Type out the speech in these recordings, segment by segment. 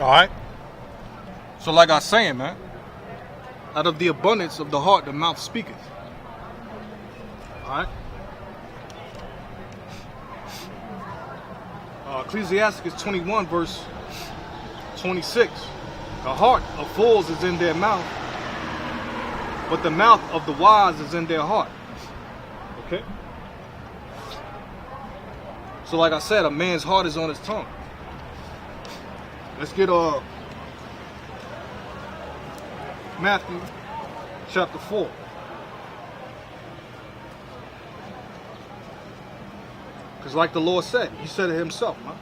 All right. So like I was saying, man, out of the abundance of the heart, the mouth speaketh. All right. Ecclesiastes 21, verse 26. The heart of fools is in their mouth, but the mouth of the wise is in their heart. Okay? So like I said, a man's heart is on his tongue. Let's get Matthew chapter 4. Because like the Lord said, he said it himself, man.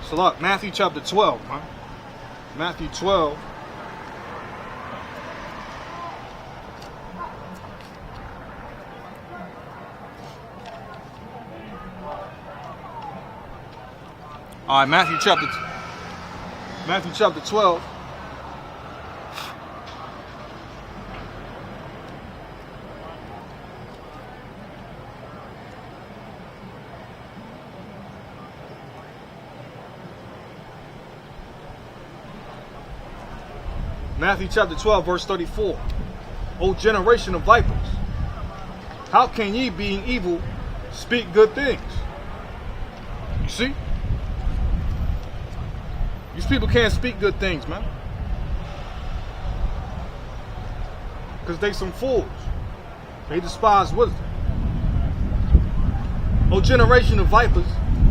So look, Matthew chapter 12, man. Matthew 12. All right, Matthew chapter 12. Matthew chapter 12, verse 34. O generation of vipers, how can ye, being evil, speak good things? You see? These people can't speak good things, man. Because they some fools. They despise wisdom. O generation of vipers,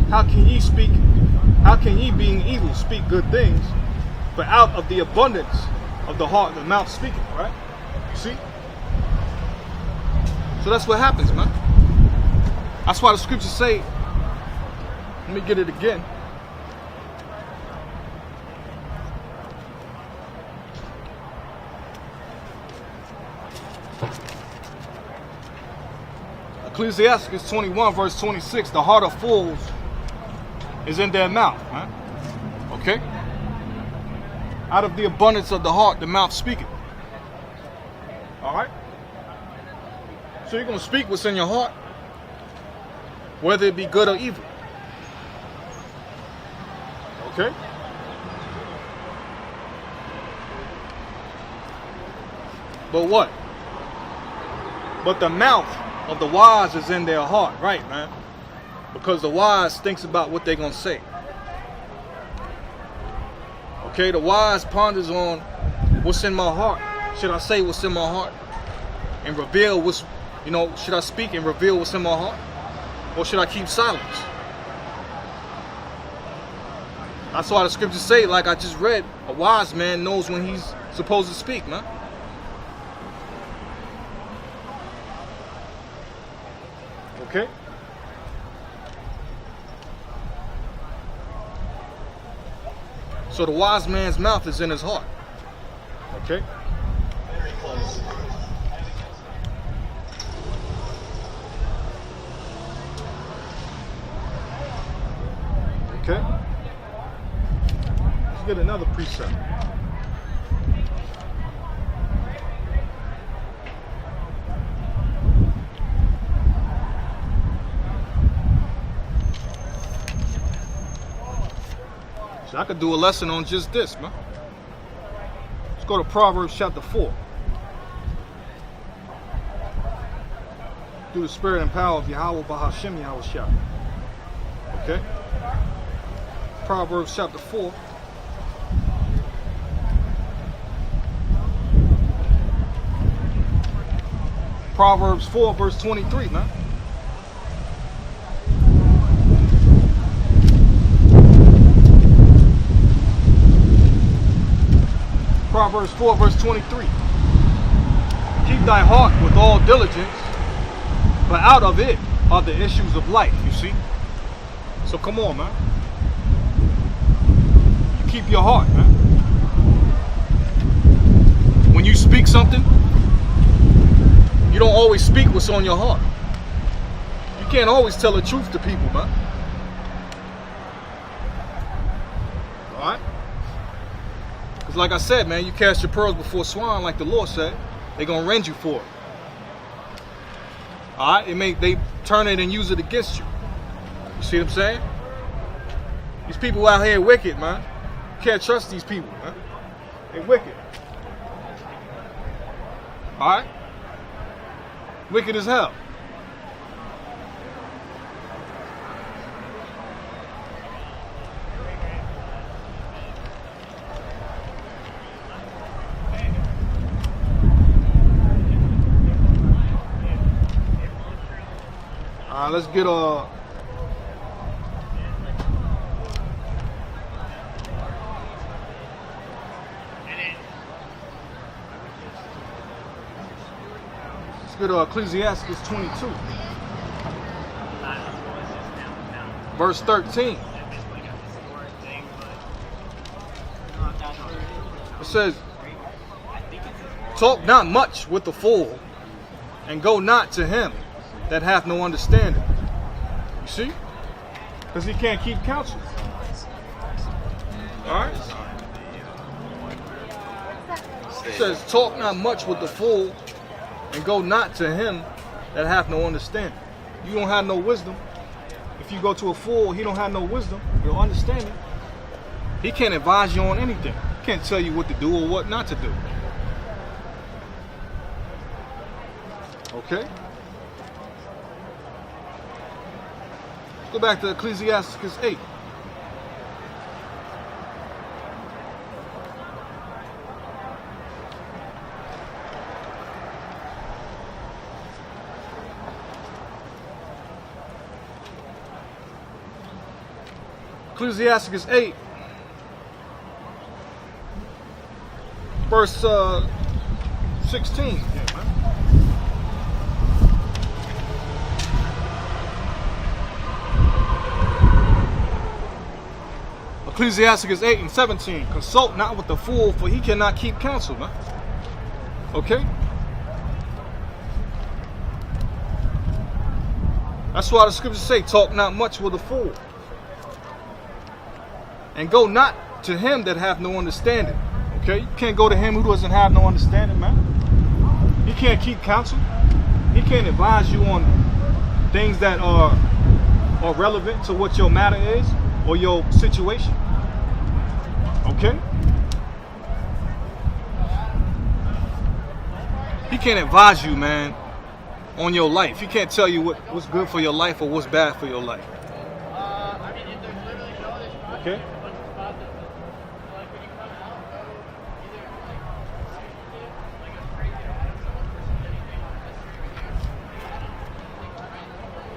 how can ye, being evil, speak good things? For out of the abundance of the heart, the mouth speaketh, right? You see? So that's what happens, man. That's why the scriptures say, let me get it again. Ecclesiastes 21, verse 26, the heart of fools is in their mouth, man. Okay? Out of the abundance of the heart, the mouth speaketh. Alright? So you're going to speak what's in your heart, whether it be good or evil. Okay? But what? But the mouth of the wise is in their heart, right, man? Because the wise thinks about what they're going to say. Okay, the wise ponders on what's in my heart. Should I say what's in my heart? And reveal what's, should I speak and reveal what's in my heart? Or should I keep silence? That's why the scriptures say, like I just read, a wise man knows when he's supposed to speak, man. Okay? So the wise man's mouth is in his heart. Okay? Very close. Okay? Let's get another precept. I could do a lesson on just this, man. Let's go to Proverbs chapter 4. Through the spirit and power of Yahweh Bahashem Yahweh Shah. Okay? Proverbs chapter 4. Proverbs 4 verse 23, man. Proverbs 4 verse 23. Keep thy heart with all diligence, for out of it are the issues of life, you see. So come on, man. You keep your heart, man. When you speak something, you don't always speak what's on your heart. You can't always tell the truth to people, man. Alright? It's like I said, man, you cast your pearls before swine, like the Lord said, they're gonna rend you for it. All right, they turn it and use it against you. You see what I'm saying? These people out here wicked, man. You can't trust these people, man. They're wicked. All right, wicked as hell. Let's get Ecclesiastes 22, verse 13. It says, "Talk not much with the fool, and go not to him that hath no understanding." You see? Because he can't keep counsel. Alright? It says, "Talk not much with the fool, and go not to him that hath no understanding." You don't have no wisdom. If you go to a fool, he don't have no wisdom, no understanding. He can't advise you on anything. He can't tell you what to do or what not to do. Okay? Go back to Ecclesiastes 8. Ecclesiastes 8, verse 16. Ecclesiastes 8 and 17. "Consult not with the fool, for he cannot keep counsel," man. Okay? That's why the scriptures say, "Talk not much with a fool, and go not to him that hath no understanding." Okay? You can't go to him who doesn't have no understanding, man. He can't keep counsel. He can't advise you on things that are relevant to what your matter is or your situation. Okay? He can't advise you, man, on your life. He can't tell you what's good for your life or what's bad for your life. Okay?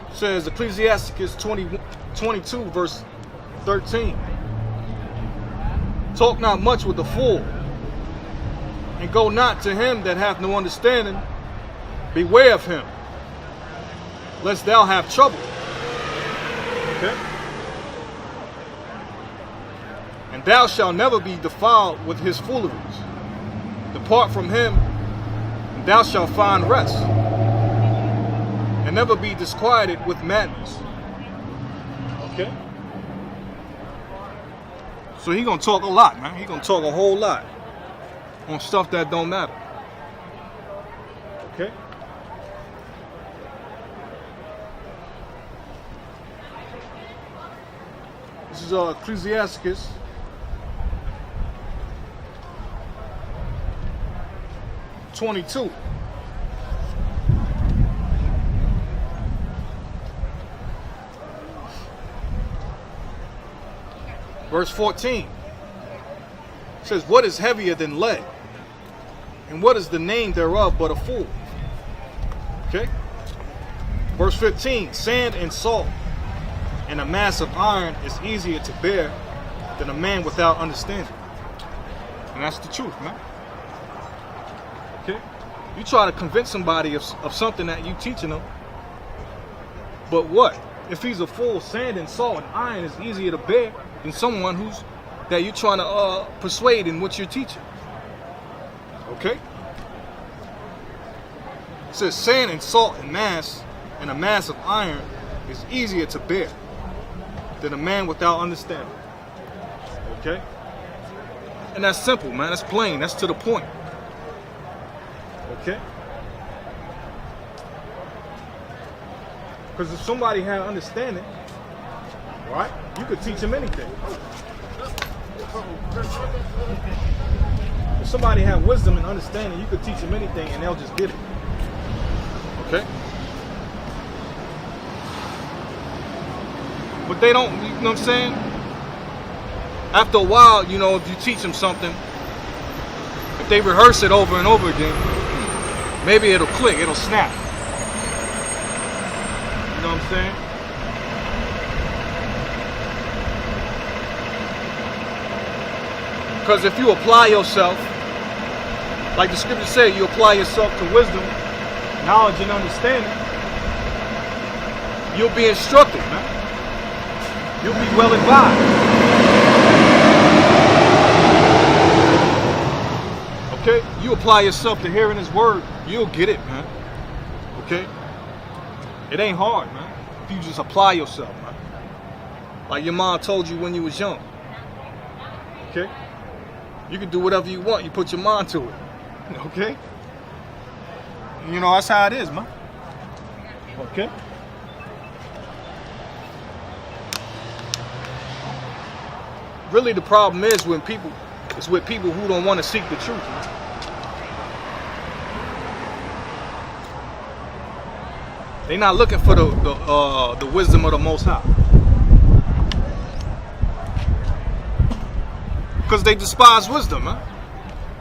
It says Ecclesiastes 22, verse 13. "Talk not much with the fool, and go not to him that hath no understanding. Beware of him, lest thou have trouble." Okay? "And thou shalt never be defiled with his fooleries. Depart from him, and thou shalt find rest, and never be disquieted with madness." Okay? So he gonna talk a lot, man. He gonna talk a whole lot on stuff that don't matter. Okay? This is Ecclesiastes 22. Verse 14. It says, "What is heavier than lead? And what is the name thereof but a fool?" Okay? Verse 15. "Sand and salt and a mass of iron is easier to bear than a man without understanding." And that's the truth, man. Okay? You try to convince somebody of something that you teaching them, but what? If he's a fool, sand and salt and iron is easier to bear than someone that you're trying to persuade in what you're teaching. Okay? It says sand and salt and a mass of iron is easier to bear than a man without understanding. Okay? And that's simple, man. That's plain. That's to the point. Okay? Because if somebody had understanding, right, you could teach them anything. If somebody had wisdom and understanding, you could teach them anything and they'll just get it. Okay? But they don't, you know what I'm saying? After a while, you know, if you teach them something, if they rehearse it over and over again, maybe it'll click, it'll snap. You know what I'm saying? Because if you apply yourself, like the scripture said, you apply yourself to wisdom, knowledge, and understanding, you'll be instructed, man. You'll be well advised. Okay? You apply yourself to hearing his word, you'll get it, man. Okay? It ain't hard, man. If you just apply yourself, man. Like your mom told you when you was young. Okay? You can do whatever you want. You put your mind to it. Okay? You know, that's how it is, man. Okay? Really, the problem is when people, it's with people who don't want to seek the truth, man. They're not looking for the wisdom of the Most High. Because they despise wisdom, man.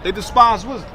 They despise wisdom.